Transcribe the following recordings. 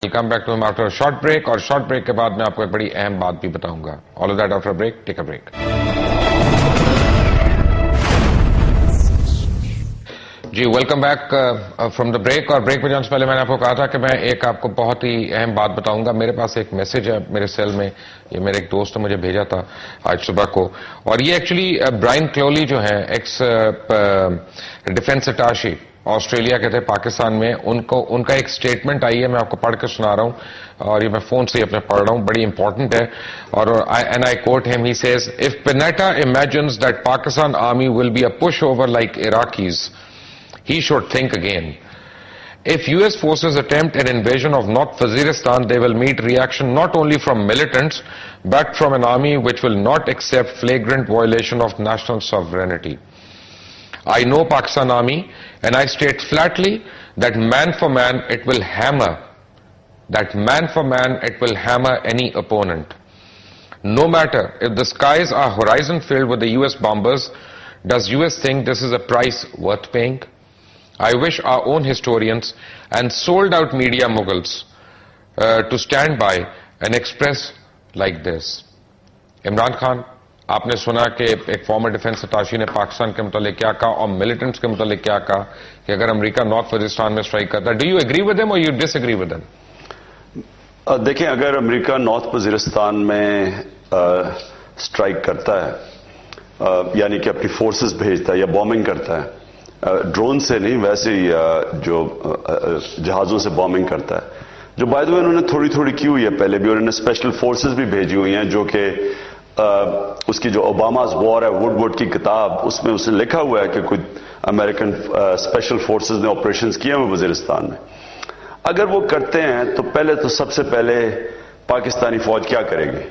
Welcome back to after short break. اور short break کے بعد میں آپ کو ایک بڑی اہم بات بھی بتاؤں گا. All of that after break. Take a break. جی welcome back from the break. اور بریک پہ جانے سے پہلے میں نے آپ کو کہا تھا کہ میں ایک آپ کو بہت ہی اہم بات بتاؤں گا. میرے پاس ایک میسج ہے میرے سیل میں, یہ میرے ایک دوست نے مجھے بھیجا تھا آج صبح کو. اور یہ ایکچولی برائن کلولی جو ہیں ایکس ڈیفنس اٹاشی آسٹریلیا کے تھے پاکستان میں, ان کا ایک سٹیٹمنٹ آئی ہے, میں آپ کو پڑھ کے سنا رہا ہوں. اور یہ میں فون سے ہی اپنے پڑھ رہا ہوں, بڑی امپورٹنٹ ہے. اور and I quote him, he says if Panetta imagines that Pakistan army will be a pushover like Iraqis, he should think again. If US forces attempt an invasion of North Waziristan, they will meet reaction not only from militants, but from an army which will not accept flagrant violation of national sovereignty. I know Pakistan Army, and I state flatly that man for man it will hammer, any opponent. No matter if the skies are horizon filled with the US bombers, does US think this is a price worth paying? I wish our own historians and sold out media mughals to stand by and express like this. Imran Khan, آپ نے سنا کہ ایک farmer defence اٹاشی نے پاکستان کے متعلق کیا کہا اور ملیٹنٹس کے متعلق کیا کہا کہ اگر امریکہ نارتھ وزیرستان میں اسٹرائک کرتا ہے. Do you agree with them اور you disagree with them? دیکھیں, اگر امریکہ نارتھ وزیرستان میں اسٹرائک کرتا ہے, یعنی کہ اپنی فورسز بھیجتا ہے یا بومبنگ کرتا ہے, ڈرون سے نہیں ویسے ہی جو جہازوں سے بومبنگ کرتا ہے, جو بائی دا وے انہوں نے تھوڑی تھوڑی کی ہوئی ہے پہلے بھی, اور انہوں نے اسپیشل فورسز بھی بھیجی ہوئی ہیں, جو کہ اس کی جو اوباماز وار ہے وڈ کی کتاب, اس میں اس نے لکھا ہوا ہے کہ کچھ امریکن اسپیشل فورسز نے آپریشنز کیے ہیں وزیرستان میں. اگر وہ کرتے ہیں تو پہلے تو سب سے پہلے پاکستانی فوج کیا کرے گی؟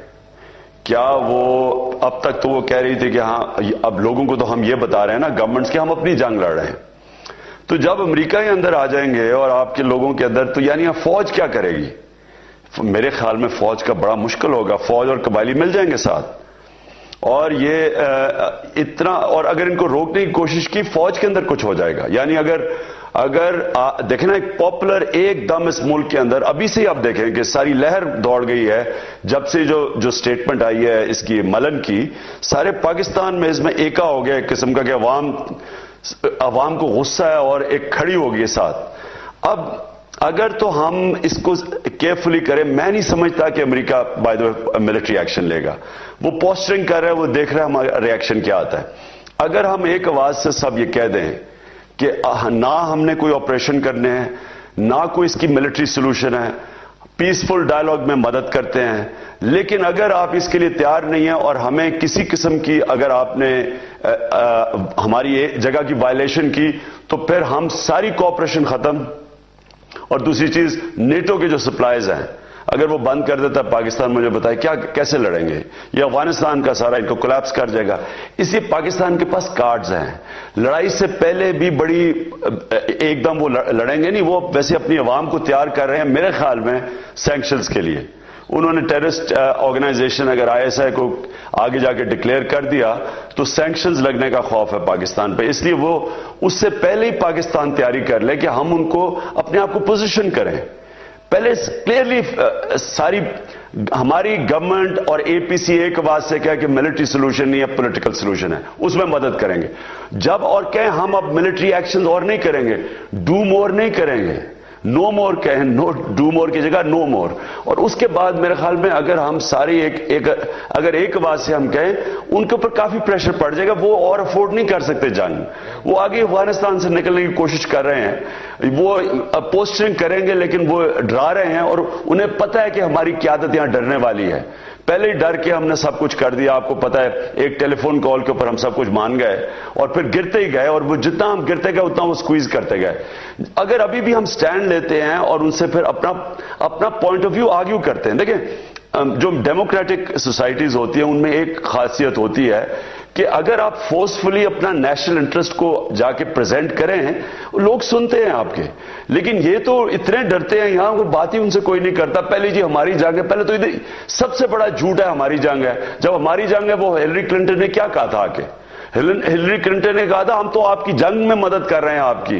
کیا وہ اب تک تو وہ کہہ رہی تھی کہ ہاں اب لوگوں کو تو ہم یہ بتا رہے ہیں نا گورنمنٹس کہ ہم اپنی جنگ لڑ رہے ہیں, تو جب امریکہ ہی اندر آ جائیں گے اور آپ کے لوگوں کے اندر, تو یعنی فوج کیا کرے گی؟ میرے خیال میں فوج کا بڑا مشکل ہوگا. فوج اور قبائلی مل جائیں گے ساتھ, اور یہ اتنا, اور اگر ان کو روکنے کی کوشش کی فوج کے اندر کچھ ہو جائے گا. یعنی اگر دیکھنا ایک پاپولر ایک دم اس ملک کے اندر ابھی سے آپ دیکھیں کہ ساری لہر دوڑ گئی ہے جب سے جو سٹیٹمنٹ آئی ہے اس کی ملن کی, سارے پاکستان میں اس میں ایکا ہو گیا ایک قسم کا کہ عوام کو غصہ ہے اور ایک کھڑی ہوگی ساتھ. اب اگر تو ہم اس کو کیئرفلی کریں, میں نہیں سمجھتا کہ امریکہ by the way military action لے گا. وہ پوسٹرنگ کر رہا ہے, وہ دیکھ رہا ہے ہمارا ریئیکشن کیا آتا ہے. اگر ہم ایک آواز سے سب یہ کہہ دیں کہ نہ ہم نے کوئی آپریشن کرنے ہیں, نہ کوئی اس کی ملٹری سولوشن ہے, پیسفل ڈائلاگ میں مدد کرتے ہیں, لیکن اگر آپ اس کے لیے تیار نہیں ہیں اور ہمیں کسی قسم کی, اگر آپ نے ہماری جگہ کی وائلیشن کی, تو پھر ہم ساری کوآپریشن ختم. اور دوسری چیز, نیٹو کے جو سپلائز ہیں اگر وہ بند کر دیتا ہے پاکستان, مجھے بتائے کیسے لڑیں گے؟ یہ افغانستان کا سارا ان کو کولیپس کر جائے گا. اس لیے پاکستان کے پاس کارڈز ہیں. لڑائی سے پہلے بھی بڑی ایک دم وہ لڑیں گے نہیں, وہ ویسے اپنی عوام کو تیار کر رہے ہیں میرے خیال میں سینکشنز کے لیے. انہوں نے ٹیررسٹ آرگنائزیشن اگر ISI کو آگے جا کے ڈکلیئر کر دیا تو سینکشنز لگنے کا خوف ہے پاکستان پہ. اس لیے وہ اس سے پہلے ہی پاکستان تیاری کر لے کہ ہم ان کو اپنے آپ کو پوزیشن کریں. پہلے کلیئرلی ساری ہماری گورنمنٹ اور APC ایک بات سے کہا کہ ملٹری سولوشن نہیں ہے, پولیٹیکل سولوشن ہے, اس میں مدد کریں گے. جب اور کہیں ہم اب ملٹری ایکشن اور نہیں کریں گے, ڈو مور نہیں کریں گے, نو مور کہیں, نو ڈو مور کی جگہ نو مور. اور اس کے بعد میرے خیال میں اگر ہم ساری اگر ایک بات سے ہم کہیں, ان کے اوپر کافی پریشر پڑ جائے گا. وہ اور افورڈ نہیں کر سکتے جنگ. وہ آگے افغانستان سے نکلنے کی کوشش کر رہے ہیں, وہ پوسٹنگ کریں گے لیکن وہ ڈرا رہے ہیں, اور انہیں پتہ ہے کہ ہماری قیادت یہاں ڈرنے والی ہے. پہلے ہی ڈر کے ہم نے سب کچھ کر دیا. آپ کو پتا ہے ایک ٹیلی فون کال کے اوپر ہم سب کچھ مان گئے اور پھر گرتے ہی گئے, اور وہ جتنا ہم گرتے گئے اتنا وہ سکویز کرتے گئے. اگر ابھی بھی ہم سٹینڈ لیتے ہیں اور ان سے پھر اپنا پوائنٹ آف ویو آرگیو کرتے ہیں. دیکھیں, جو ڈیموکریٹک سوسائٹیز ہوتی ہیں ان میں ایک خاصیت ہوتی ہے کہ اگر آپ فورسفلی اپنا نیشنل انٹرسٹ کو جا کے پریزنٹ کریں, لوگ سنتے ہیں آپ کے. لیکن یہ تو اتنے ڈرتے ہیں, یہاں کوئی بات ہی ان سے کوئی نہیں کرتا. پہلے جی ہماری جنگ ہے, پہلے تو سب سے بڑا جھوٹ ہے ہماری جنگ ہے. جب ہماری جنگ ہے, وہ ہلری کلنٹن نے کیا کہا تھا؟ آ کے ہلری کلنٹن نے کہا تھا ہم تو آپ کی جنگ میں مدد کر رہے ہیں آپ کی,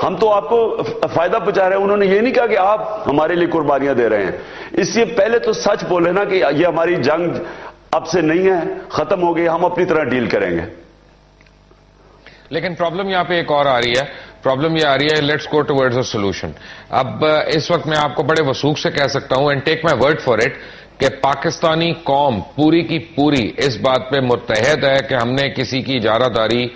ہم تو آپ کو فائدہ پہنچا رہے ہیں. انہوں نے یہ نہیں کہا کہ آپ ہمارے لیے قربانیاں دے رہے ہیں. اس لیے پہلے تو سچ بولے نا کہ یہ ہماری جنگ اب سے نہیں ہے, ختم ہو گئی, ہم اپنی طرح ڈیل کریں گے. لیکن پرابلم یہاں پہ ایک اور آ رہی ہے. پرابلم یہ آ رہی ہے, let's go towards a solution. اب اس وقت میں آپ کو بڑے وثوق سے کہہ سکتا ہوں, and take my word for it, کہ پاکستانی قوم پوری کی پوری اس بات پہ متحد ہے کہ ہم نے کسی کی اجارہ داری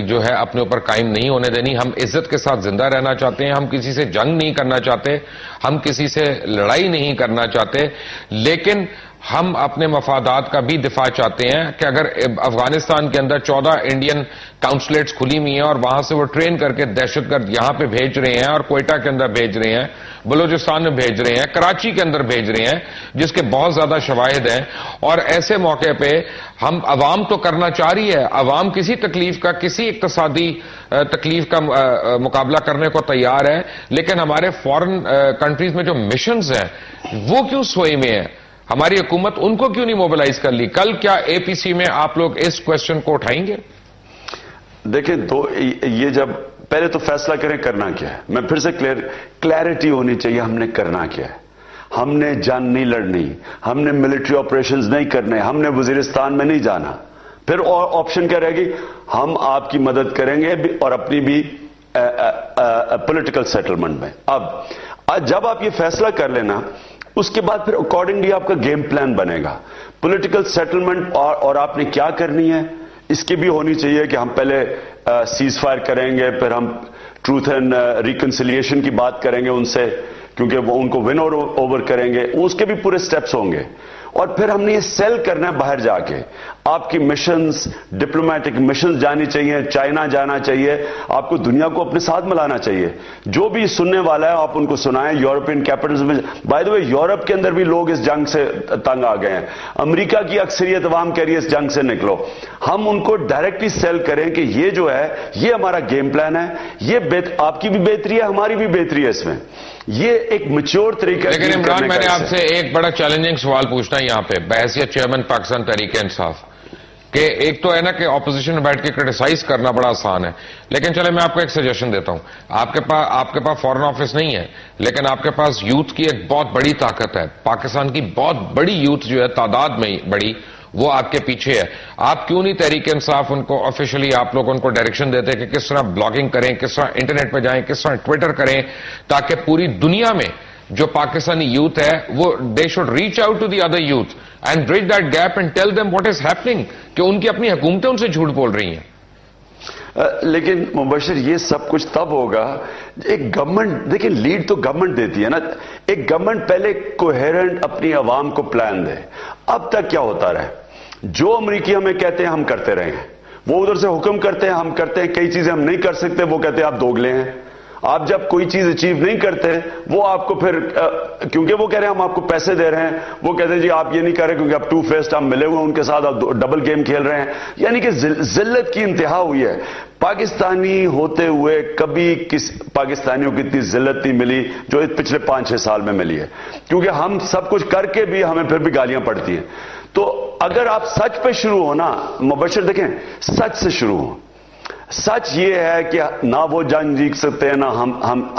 جو ہے اپنے اوپر قائم نہیں ہونے دینی. ہم عزت کے ساتھ زندہ رہنا چاہتے ہیں, ہم کسی سے جنگ نہیں کرنا چاہتے, ہم کسی سے لڑائی نہیں کرنا چاہتے, لیکن ہم اپنے مفادات کا بھی دفاع چاہتے ہیں کہ اگر افغانستان کے اندر 14 انڈین کاؤنسلیٹس کھلی ہوئی ہیں اور وہاں سے وہ ٹرین کر کے دہشت گرد یہاں پہ بھیج رہے ہیں اور کوئٹہ کے اندر بھیج رہے ہیں, بلوچستان میں بھیج رہے ہیں, کراچی کے اندر بھیج رہے ہیں, جس کے بہت زیادہ شواہد ہیں, اور ایسے موقع پہ ہم عوام تو کرنا چاہ رہی ہے, عوام کسی تکلیف کا, کسی اقتصادی تکلیف کا مقابلہ کرنے کو تیار ہے, لیکن ہمارے فورن کنٹریز میں جو مشنز ہیں وہ کیوں سوئی میں ہیں؟ ہماری حکومت ان کو کیوں نہیں موبلائز کر لی؟ کل کیا اے پی سی میں آپ لوگ اس کوشچن کو اٹھائیں گے؟ دیکھیں, تو یہ جب پہلے تو فیصلہ کریں کرنا کیا ہے. میں پھر سے کلیئرٹی ہونی چاہیے ہم نے کرنا کیا ہے. ہم نے جنگ نہیں لڑنی, ہم نے ملٹری آپریشنز نہیں کرنے, ہم نے وزیرستان میں نہیں جانا. پھر آپشن کیا رہے گی؟ ہم آپ کی مدد کریں گے اور اپنی بھی پولیٹیکل سیٹلمنٹ میں. اب جب آپ یہ فیصلہ کر لینا, اس کے بعد پھر اکارڈنگلی آپ کا گیم پلان بنے گا. پولیٹیکل سیٹلمنٹ اور آپ نے کیا کرنی ہے اس کی بھی ہونی چاہیے کہ ہم پہلے سیز فائر کریں گے, پھر ہم ٹروتھ اینڈ ریکنسیلیشن کی بات کریں گے ان سے, کیونکہ وہ ان کو ون اوور کریں گے, اس کے بھی پورے سٹیپس ہوں گے. اور پھر ہم نے یہ سیل کرنا ہے باہر جا کے. آپ کی مشنز, ڈپلومیٹک مشنز جانی چاہیے, چائنا جانا چاہیے, آپ کو دنیا کو اپنے ساتھ ملانا چاہیے. جو بھی سننے والا ہے آپ ان کو سنائیں. یورپین کیپٹلز میں, بائی دا وے, یورپ کے اندر بھی لوگ اس جنگ سے تنگ آ گئے ہیں. امریکہ کی اکثریت عوام کہہ رہی ہے اس جنگ سے نکلو. ہم ان کو ڈائریکٹلی سیل کریں کہ یہ جو ہے یہ ہمارا گیم پلان ہے, یہ آپ کی بھی بہتری ہے, ہماری بھی بہتری ہے اس میں. یہ ایک میچور طریقہ. لیکن عمران, میں نے آپ سے ایک بڑا چیلنجنگ سوال پوچھنا ہے یہاں پہ بحیثیت چیئرمین پاکستان تحریک انصاف, کہ ایک تو ہے نا کہ اپوزیشن میں بیٹھ کے کرٹیسائز کرنا بڑا آسان ہے, لیکن چلے میں آپ کو ایک سجیشن دیتا ہوں. آپ کے پاس فورن آفس نہیں ہے, لیکن آپ کے پاس یوتھ کی ایک بہت بڑی طاقت ہے. پاکستان کی بہت بڑی یوتھ جو ہے تعداد میں بڑی, وہ آپ کے پیچھے ہے. آپ کیوں نہیں تحریک انصاف ان کو آفیشلی آپ لوگ ان کو ڈائریکشن دیتے کہ کس طرح بلاگنگ کریں, کس طرح انٹرنیٹ پہ جائیں, کس طرح ٹویٹر کریں, تاکہ پوری دنیا میں جو پاکستانی یوتھ ہے وہ they should reach out to the other youth and bridge that gap and tell them what is happening, کہ ان کی اپنی حکومتیں ان سے جھوٹ بول رہی ہیں. لیکن مبشر, یہ سب کچھ تب ہوگا ایک گورنمنٹ, دیکھیں لیڈ تو گورنمنٹ دیتی ہے نا. ایک گورنمنٹ پہلے کوہیرنٹ اپنی عوام کو پلان دے. اب تک کیا ہوتا رہے, جو امریکی ہمیں کہتے ہیں ہم کرتے رہے ہیں, وہ ادھر سے حکم کرتے ہیں ہم کرتے ہیں, کئی چیزیں ہم نہیں کر سکتے, وہ کہتے ہیں آپ دوگلے ہیں. آپ جب کوئی چیز اچیو نہیں کرتے, وہ آپ کو پھر کیونکہ وہ کہہ رہے ہیں ہم آپ کو پیسے دے رہے ہیں, وہ کہتے ہیں جی آپ یہ نہیں کر رہے کیونکہ آپ ٹو فیسٹ ہم ملے ہوئے ان کے ساتھ, آپ ڈبل گیم کھیل رہے ہیں. یعنی کہ ذلت کی انتہا ہوئی ہے. پاکستانی ہوتے ہوئے کبھی پاکستانیوں کی اتنی ذلت نہیں ملی جو پچھلے 5-6 سال میں ملی ہے, کیونکہ ہم سب کچھ کر کے بھی ہمیں پھر بھی گالیاں پڑتی ہیں. تو اگر آپ سچ پہ شروع ہونا مبشر, دیکھیں سچ سے شروع ہو. سچ یہ ہے کہ نہ وہ جنگ جیت سکتے ہیں, نہ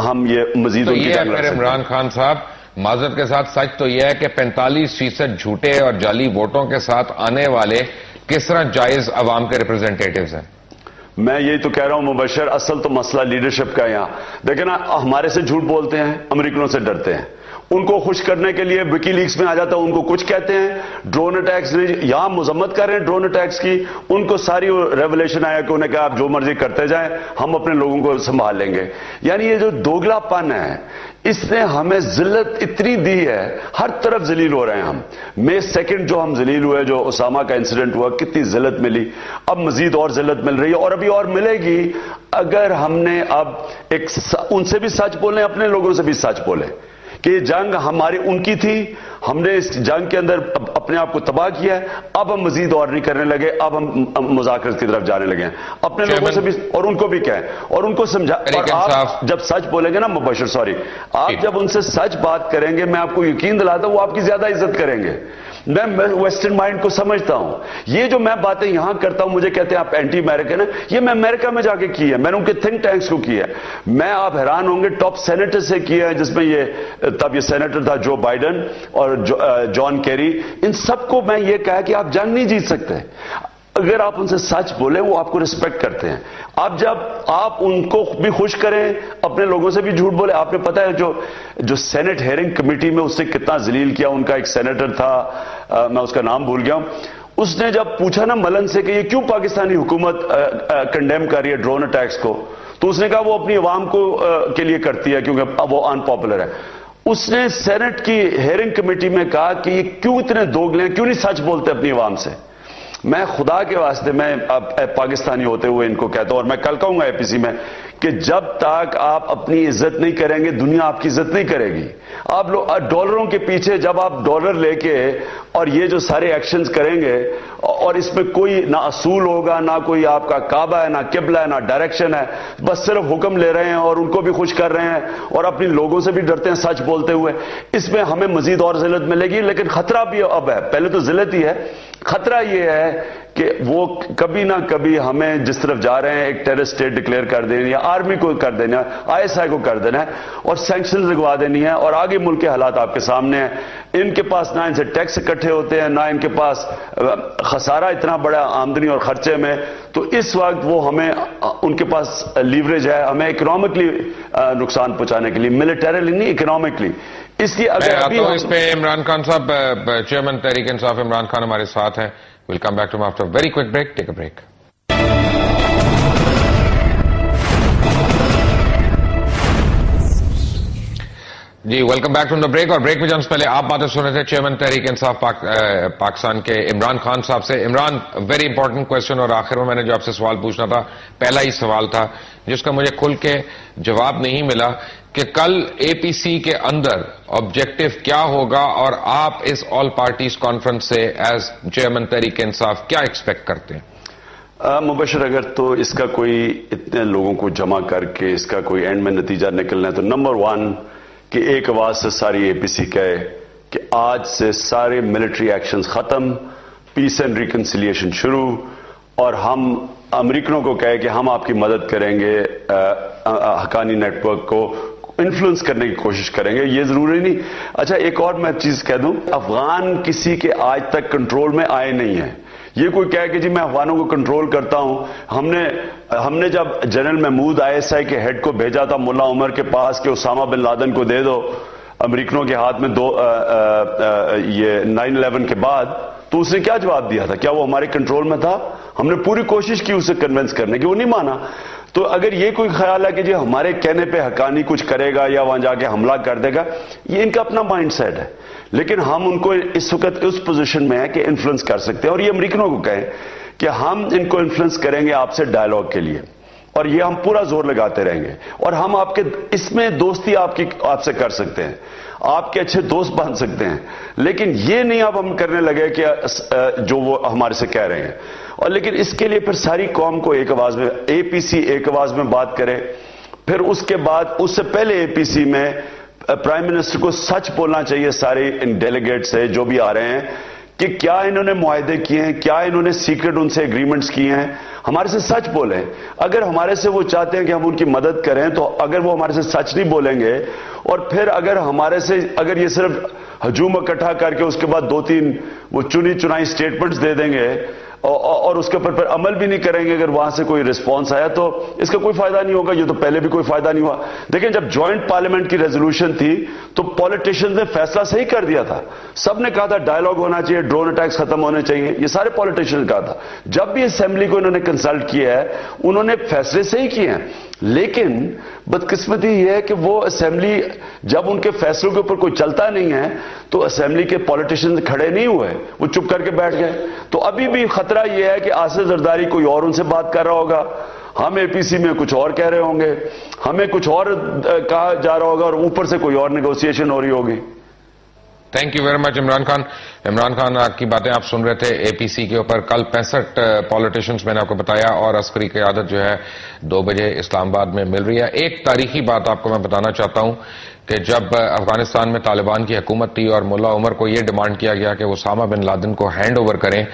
ہم یہ مزید ان کی جنگ لڑ سکتے ہیں. عمران خان صاحب, معذرت کے ساتھ سچ تو یہ ہے کہ 45% جھوٹے اور جعلی ووٹوں کے ساتھ آنے والے کس طرح جائز عوام کے ریپرزینٹیٹیوز ہیں. میں یہی تو کہہ رہا ہوں مبشر, اصل تو مسئلہ لیڈرشپ کا ہے یہاں. دیکھیں نا, ہمارے سے جھوٹ بولتے ہیں, امریکنوں سے ڈرتے ہیں. ان کو خوش کرنے کے لیے وکی لیکس میں آ جاتا ہے, ان کو کچھ کہتے ہیں, ڈرون اٹیکس یہاں مذمت کر رہے ہیں ڈرون اٹیکس کی, ان کو ساری ریولیشن آیا کہ انہیں کہا آپ جو مرضی کرتے جائیں, ہم اپنے لوگوں کو سنبھال لیں گے. یعنی یہ جو دوگلا پن ہے, اس نے ہمیں ذلت اتنی دی ہے, ہر طرف ذلیل ہو رہے ہیں ہم. مئی 2 جو ہم ذلیل ہوئے, جو اسامہ کا انسیڈنٹ ہوا, کتنی ذلت ملی. اب مزید اور ذلت مل رہی ہے, اور ابھی اور ملے گی اگر ہم نے اب ان سے بھی سچ بولیں, اپنے لوگوں سے بھی سچ بولیں کہ یہ جنگ ہماری ان کی تھی, ہم نے اس جنگ کے اندر اپنے آپ کو تباہ کیا ہے, اب ہم مزید اور نہیں کرنے لگے, اب ہم مذاکرات کی طرف جانے لگے ہیں. اپنے لوگوں سے بھی اور ان کو بھی کہیں اور ان کو سمجھا. اور آپ جب سچ بولیں گے نا مبشر, آپ جب ان سے سچ بات کریں گے, میں آپ کو یقین دلاتا ہوں وہ آپ کی زیادہ عزت کریں گے. میں ویسٹرن مائنڈ کو سمجھتا ہوں. یہ جو میں باتیں یہاں کرتا ہوں, مجھے کہتے ہیں آپ اینٹی امریکن ہیں, یہ میں امریکہ میں جا کے کی ہے, میں نے ان کے تھنک ٹینکس کو کی ہے. میں, آپ حیران ہوں گے, ٹاپ سینیٹر سے کیا ہے, جس میں تب یہ سینیٹر تھا جو بائیڈن اور جان کیری, ان سب کو میں یہ کہا کہ آپ جنگ نہیں جیت سکتے. اگر آپ ان سے سچ بولیں وہ آپ کو ریسپیکٹ کرتے ہیں. آپ جب آپ ان کو بھی خوش کریں, اپنے لوگوں سے بھی جھوٹ بولے. آپ نے پتا ہے جو سینٹ ہیئرنگ کمیٹی میں اس سے کتنا ذلیل کیا, ان کا ایک سینیٹر تھا, میں اس کا نام بھول گیا ہوں, اس نے جب پوچھا نا ملن سے کہ یہ کیوں پاکستانی حکومت کنڈیم کر رہی ہے ڈرون اٹیکس کو, تو اس نے کہا وہ اپنی عوام کے لیے کرتی ہے کیونکہ اب وہ ان پاپولر ہے. اس نے سینٹ کی ہیئرنگ کمیٹی میں کہا کہ یہ کیوں اتنے دوگلے ہیں, کیوں نہیں سچ بولتے اپنی عوام سے. میں خدا کے واسطے, میں پاکستانی ہوتے ہوئے ان کو کہتا ہوں, اور میں کل کہوں گا اے پی سی میں, کہ جب تک آپ اپنی عزت نہیں کریں گے دنیا آپ کی عزت نہیں کرے گی. آپ لوگ ڈالروں کے پیچھے, جب آپ ڈالر لے کے اور یہ جو سارے ایکشنز کریں گے, اور اس میں کوئی نہ اصول ہوگا, نہ کوئی آپ کا کعبہ ہے, نہ قبلہ ہے, نہ ڈائریکشن ہے, بس صرف حکم لے رہے ہیں اور ان کو بھی خوش کر رہے ہیں اور اپنے لوگوں سے بھی ڈرتے ہیں سچ بولتے ہوئے, اس میں ہمیں مزید اور ذلت ملے گی. لیکن خطرہ بھی اب ہے, پہلے تو ذلت ہی ہے, خطرہ یہ ہے کہ وہ کبھی نہ کبھی ہمیں جس طرف جا رہے ہیں ایک ٹیررسٹ اسٹیٹ ڈکلیئر کر دینی, یا آرمی کو کر دینا, ISI کو کر دینا ہے, اور سینکشنز لگوا دینی ہے. اور آگے ملک کے حالات آپ کے سامنے ہیں, ان کے پاس نہ ان سے ٹیکس اکٹھے ہوتے ہیں, نہ ان کے پاس خسارہ اتنا بڑا آمدنی اور خرچے میں. تو اس وقت وہ ہمیں, ان کے پاس لیوریج ہے ہمیں اکنامکلی نقصان پہنچانے کے لیے, ملیٹریلی نہیں, اکنامکلی. اس لیے اگر ابھی اس پہ عمران خان صاحب, چیئرمین تحریک انصاف عمران خان ہمارے ساتھ ہیں. We'll come back to him after a very quick break. Take a break. جی welcome back from the break. اور بریک میں جانے سے پہلے آپ باتیں سن رہے تھے چیئرمین تحریک انصاف پاکستان کے عمران خان صاحب سے. عمران, ویری امپورٹنٹ کوشچن, اور آخر میں نے جو آپ سے سوال پوچھنا تھا پہلا ہی سوال تھا جس کا مجھے کھل کے جواب نہیں ملا, کہ کل اے پی سی کے اندر آبجیکٹو کیا ہوگا, اور آپ اس آل پارٹیز کانفرنس سے ایز چیئرمین تحریک انصاف کیا ایکسپیکٹ کرتے ہیں؟ مبشر, اگر تو اس کا کوئی اتنے لوگوں کو جمع کر کے اس کا کوئی اینڈ میں نتیجہ نکلنا ہے, تو نمبر 1 کہ ایک آواز سے ساری اے پی سی کہے کہ آج سے سارے ملٹری ایکشنز ختم, پیس اینڈ ریکنسیلیشن شروع, اور ہم امریکنوں کو کہے کہ ہم آپ کی مدد کریں گے, حقانی نیٹ ورک کو انفلوئنس کرنے کی کوشش کریں گے. یہ ضروری نہیں. اچھا ایک اور میں چیز کہہ دوں, افغان کسی کے آج تک کنٹرول میں آئے نہیں ہیں. یہ کوئی کہے کہ جی میں افغانوں کو کنٹرول کرتا ہوں, ہم نے جب جنرل محمود ISI کے ہیڈ کو بھیجا تھا ملا عمر کے پاس کہ اسامہ بن لادن کو دے دو امریکنوں کے ہاتھ میں, یہ 9/11 کے بعد, تو اس نے کیا جواب دیا تھا؟ کیا وہ ہمارے کنٹرول میں تھا؟ ہم نے پوری کوشش کی اسے کنونس کرنے کی, وہ نہیں مانا. تو اگر یہ کوئی خیال ہے کہ جی ہمارے کہنے پہ حقانی کچھ کرے گا یا وہاں جا کے حملہ کر دے گا, یہ ان کا اپنا مائنڈ سیٹ ہے. لیکن ہم ان کو اس وقت اس پوزیشن میں ہے کہ انفلوئنس کر سکتے ہیں, اور یہ امریکنوں کو کہیں کہ ہم ان کو انفلوئنس کریں گے آپ سے ڈائیلاگ کے لیے, اور یہ ہم پورا زور لگاتے رہیں گے, اور ہم آپ کے اس میں دوستی آپ سے کر سکتے ہیں, آپ کے اچھے دوست بن سکتے ہیں. لیکن یہ نہیں اب ہم کرنے لگے کہ جو وہ ہمارے سے کہہ رہے ہیں. اور لیکن اس کے لیے پھر ساری قوم کو ایک آواز میں, اے پی سی ایک آواز میں بات کرے. پھر اس کے بعد, اس سے پہلے اے پی سی میں پرائم منسٹر کو سچ بولنا چاہیے سارے ان ڈیلیگیٹ سے جو بھی آ رہے ہیں, کہ کیا انہوں نے معاہدے کیے ہیں, کیا انہوں نے سیکرٹ ان سے ایگریمنٹس کیے ہیں. ہمارے سے سچ بولیں. اگر ہمارے سے وہ چاہتے ہیں کہ ہم ان کی مدد کریں, تو اگر وہ ہمارے سے سچ نہیں بولیں گے, اور پھر اگر ہمارے سے, اگر یہ صرف ہجوم اکٹھا کر کے اس کے بعد 2-3 وہ چنائی سٹیٹمنٹس دے دیں گے, اور اس کے اوپر پھر عمل بھی نہیں کریں گے, اگر وہاں سے کوئی رسپانس آیا تو اس کا کوئی فائدہ نہیں ہوگا. یہ تو پہلے بھی کوئی فائدہ نہیں ہوا. دیکھیں جب جوائنٹ پارلیمنٹ کی ریزولوشن تھی تو پولیٹیشینز نے فیصلہ صحیح کر دیا تھا. سب نے کہا تھا ڈائیلاگ ہونا چاہیے, ڈرون اٹیکس ختم ہونے چاہیے, یہ سارے پولیٹیشین نے کہا تھا. جب بھی اسمبلی کو انہوں نے کنسلٹ کیا ہے, انہوں نے فیصلے صحیح کیے ہیں. لیکن بدقسمتی یہ ہے کہ وہ اسمبلی, جب ان کے فیصلوں کے اوپر کوئی چلتا نہیں ہے, تو اسمبلی کے پولیٹیشین کھڑے نہیں ہوئے, وہ چپ کر کے بیٹھ گئے. تو ابھی بھی خطرہ یہ ہے کہ آصف زرداری کوئی اور ان سے بات کر رہا ہوگا, ہم اے پی سی میں کچھ اور کہہ رہے ہوں گے, ہمیں کچھ اور کہا جا رہا ہوگا, اور اوپر سے کوئی اور نیگوسیشن ہو رہی ہوگی. Thank you very much Imran Khan. Imran Khan کی باتیں آپ سن رہے تھے اے پی سی کے اوپر. کل 65 پولیٹیشنز میں نے آپ کو بتایا, اور عسکری قیادت جو ہے 2 بجے اسلام آباد میں مل رہی ہے. ایک تاریخی بات آپ کو میں بتانا چاہتا ہوں کہ جب افغانستان میں طالبان کی حکومت تھی اور ملا عمر کو یہ ڈیمانڈ کیا گیا کہ وہ اسامہ بن لادن کو ہینڈ اوور کریں،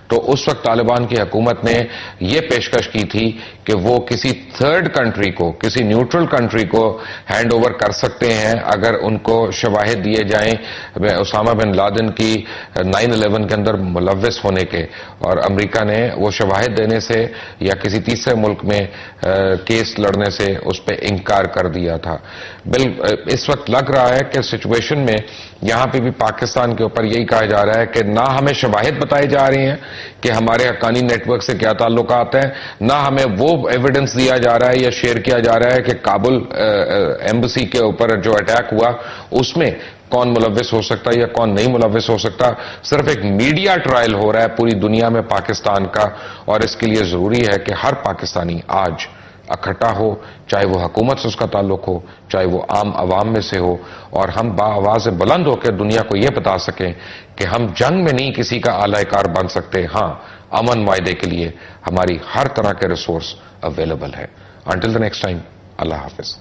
تو اس وقت طالبان کی حکومت نے یہ پیشکش کی تھی کہ وہ کسی تھرڈ کنٹری کو، کسی نیوٹرل کنٹری کو ہینڈ اوور کر سکتے ہیں اگر ان کو شواہد دیے جائیں اسامہ بن لادن کی 9/11 کے اندر ملوث ہونے کے، اور امریکہ نے وہ شواہد دینے سے یا کسی تیسرے ملک میں کیس لڑنے سے اس پہ انکار کر دیا تھا۔ اس وقت لگ رہا ہے کہ سچویشن میں یہاں پہ بھی پاکستان کے اوپر یہی کہا جا رہا ہے کہ نہ ہمیں شواہد بتائی جا رہی ہیں کہ ہمارے حقانی نیٹ ورک سے کیا تعلقات ہیں، نہ ہمیں وہ ایویڈنس دیا جا رہا ہے یا شیئر کیا جا رہا ہے کہ کابل ایمبسی کے اوپر جو اٹیک ہوا اس میں کون ملوث ہو سکتا ہے یا کون نہیں ملوث ہو سکتا۔ صرف ایک میڈیا ٹرائل ہو رہا ہے پوری دنیا میں پاکستان کا، اور اس کے لیے ضروری ہے کہ ہر پاکستانی آج اکٹھا ہو، چاہے وہ حکومت سے اس کا تعلق ہو، چاہے وہ عام عوام میں سے ہو، اور ہم آواز بلند ہو کے دنیا کو یہ بتا سکیں کہ ہم جنگ میں نہیں کسی کا آلہ کار بن سکتے، ہاں امن معاہدے کے لیے ہماری ہر طرح کے ریسورس اویلیبل ہے۔ انٹل دی نیکسٹ ٹائم، اللہ حافظ۔